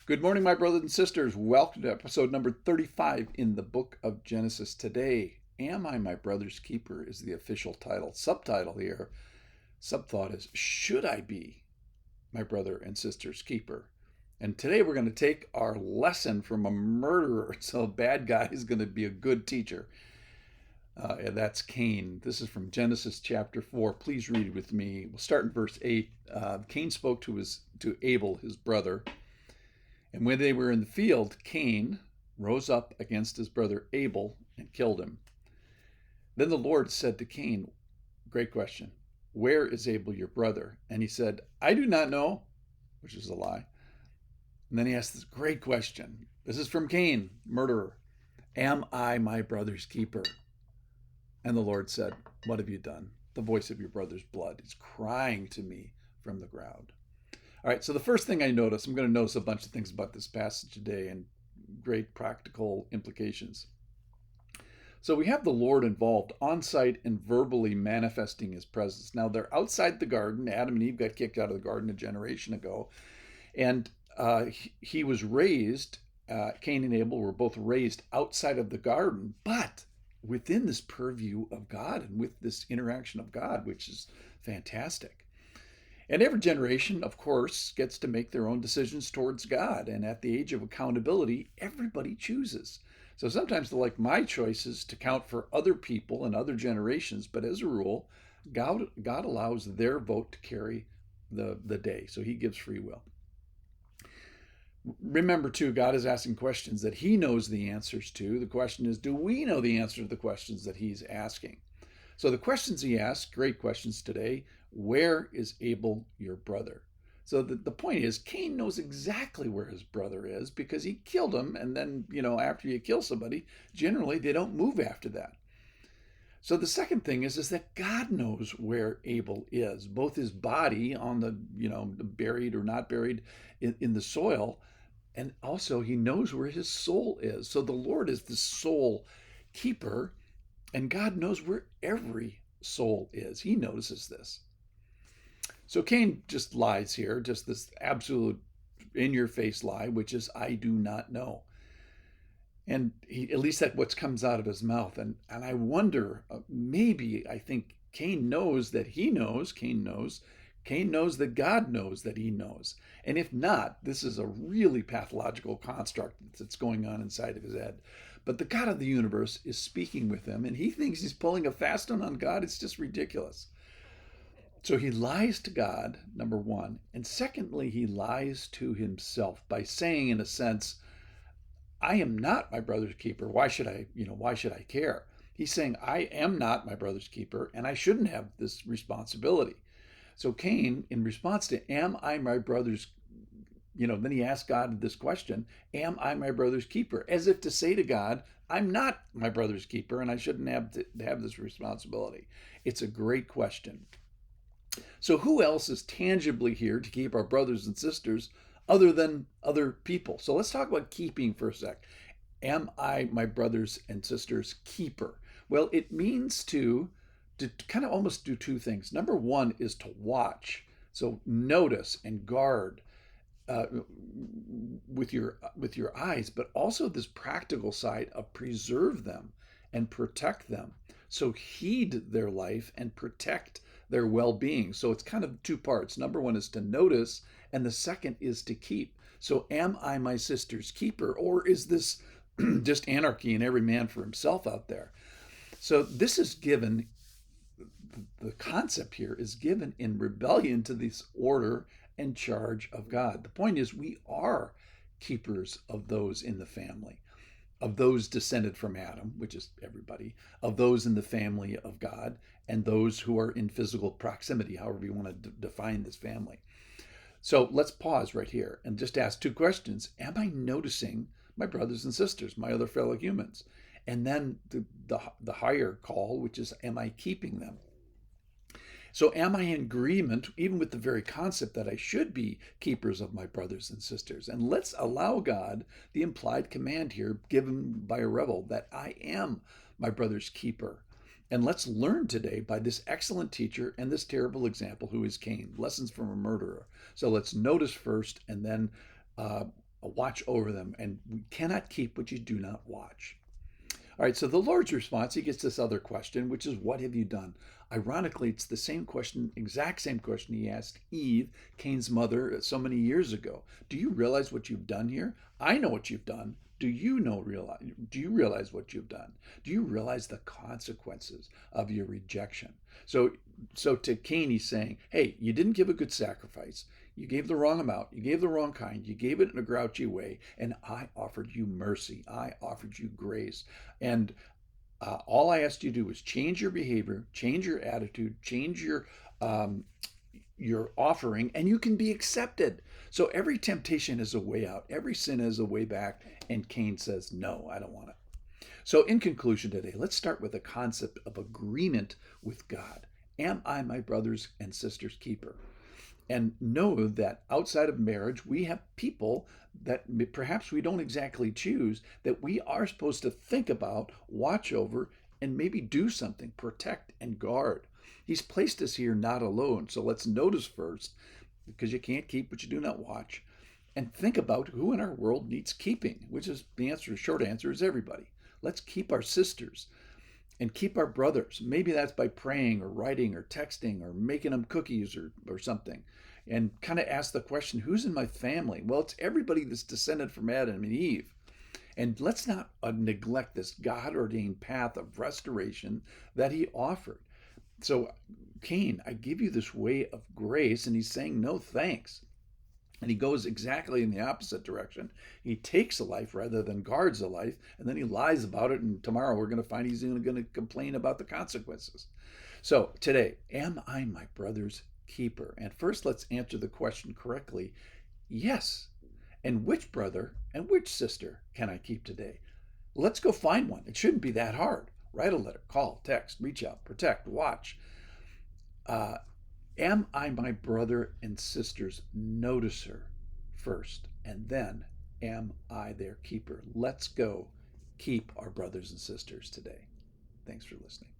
Good morning, my brothers and sisters. Welcome to episode number 35 in the book of Genesis. Today, Am I My Brother's Keeper is the official title. Subtitle here, subthought is, Should I Be My Brother and Sister's Keeper? And today we're going to take our lesson from a murderer. So, a bad guy is going to be a good teacher. And that's Cain. This is from Genesis chapter 4. Please read with me. We'll start in verse 8. Cain spoke to Abel, his brother. And when they were in the field, Cain rose up against his brother Abel and killed him. Then the Lord said to Cain, great question, where is Abel your brother? And he said, I do not know, which is a lie. And then he asked this great question. This is from Cain, murderer. Am I my brother's keeper? And the Lord said, what have you done? The voice of your brother's blood is crying to me from the ground. All right, so the first thing I notice, I'm going to notice a bunch of things about this passage today and great practical implications. So we have the Lord involved on site and verbally manifesting his presence. Now they're outside the garden. Adam and Eve got kicked out of the garden a generation ago. And he was raised, Cain and Abel were both raised outside of the garden, but within this purview of God and with this interaction of God, which is fantastic. And every generation, of course, gets to make their own decisions towards God. And at the age of accountability, everybody chooses. So sometimes they're like my choices to count for other people and other generations. But as a rule, God allows their vote to carry the day. So he gives free will. Remember, too, God is asking questions that he knows the answers to. The question is, do we know the answer to the questions that he's asking? So the questions he asks, great questions today. Where is Abel your brother? So the point is, Cain knows exactly where his brother is because he killed him. And then, after you kill somebody, generally they don't move after that. So the second thing is that God knows where Abel is, both his body on the, buried or not buried in the soil, and also he knows where his soul is. So the Lord is the soul keeper, and God knows where every soul is. He notices this. So Cain just lies here, just this absolute in-your-face lie, which is, I do not know. And at least that's what comes out of his mouth. And I wonder, I think Cain knows that he knows, Cain knows that God knows that he knows. And if not, this is a really pathological construct that's going on inside of his head. But the God of the universe is speaking with him, and he thinks he's pulling a fast one on God. It's just ridiculous. So he lies to God, number one. And secondly, he lies to himself by saying, in a sense, I am not my brother's keeper. Why should I care? He's saying, I am not my brother's keeper, and I shouldn't have this responsibility. So Cain, in response to, am I my brother's, then he asked God this question, am I my brother's keeper? As if to say to God, I'm not my brother's keeper, and I shouldn't have to have this responsibility. It's a great question. So who else is tangibly here to keep our brothers and sisters other than other people? So let's talk about keeping for a sec. Am I my brothers and sisters' keeper? Well, it means to kind of almost do two things. Number one is to watch. So notice and guard with your eyes, but also this practical side of preserve them and protect them. So heed their life and protect their well-being. So it's kind of two parts. Number one is to notice, and the second is to keep. So am I my sister's keeper, or is this just anarchy and every man for himself out there? So this is given, the concept here is given in rebellion to this order and charge of God. The point is, we are keepers of those in the family, of those descended from Adam, which is everybody, of those in the family of God, and those who are in physical proximity, however you want to define this family. So let's pause right here and just ask two questions. Am I noticing my brothers and sisters, my other fellow humans? And then the higher call, which is, am I keeping them? So am I in agreement even with the very concept that I should be keepers of my brothers and sisters? And let's allow God the implied command here given by a rebel that I am my brother's keeper. And let's learn today by this excellent teacher and this terrible example who is Cain. Lessons from a murderer. So let's notice first and then watch over them, and we cannot keep what you do not watch. All right, so the Lord's response, he gets this other question, which is, what have you done? Ironically, it's the same question, exact same question he asked Eve, Cain's mother, so many years ago. Do you realize what you've done here? I know what you've done. Do you realize what you've done? Do you realize the consequences of your rejection? So so to Cain, he's saying, hey, you didn't give a good sacrifice. You gave the wrong amount. You gave the wrong kind. You gave it in a grouchy way. And I offered you mercy. I offered you grace. And all I asked you to do was change your behavior, change your attitude, change um, your offering, and you can be accepted. So every temptation is a way out. Every sin is a way back. And Cain says, no, I don't want it. So in conclusion today, let's start with the concept of agreement with God. Am I my brother's and sister's keeper? And know that outside of marriage, we have people that perhaps we don't exactly choose that we are supposed to think about, watch over, and maybe do something, protect and guard. He's placed us here not alone. So let's notice first, because you can't keep what you do not watch, and think about who in our world needs keeping, which is the answer, short answer is everybody. Let's keep our sisters and keep our brothers. Maybe that's by praying or writing or texting or making them cookies or something. And kind of ask the question, who's in my family? Well, it's everybody that's descended from Adam and Eve. And let's not neglect this God ordained path of restoration that he offered. So, Cain, I give you this way of grace, and he's saying no thanks. And he goes exactly in the opposite direction. He takes a life rather than guards a life, and then he lies about it. And tomorrow we're going to find he's going to complain about the consequences. So today, am I my brother's keeper? And first, let's answer the question correctly. Yes. And which brother and which sister can I keep today? Let's go find one. It shouldn't be that hard. Write a letter, call, text, reach out, protect, watch. Uh, Am I my brother and sister's noticer first? And then am I their keeper? Let's go keep our brothers and sisters today. Thanks for listening.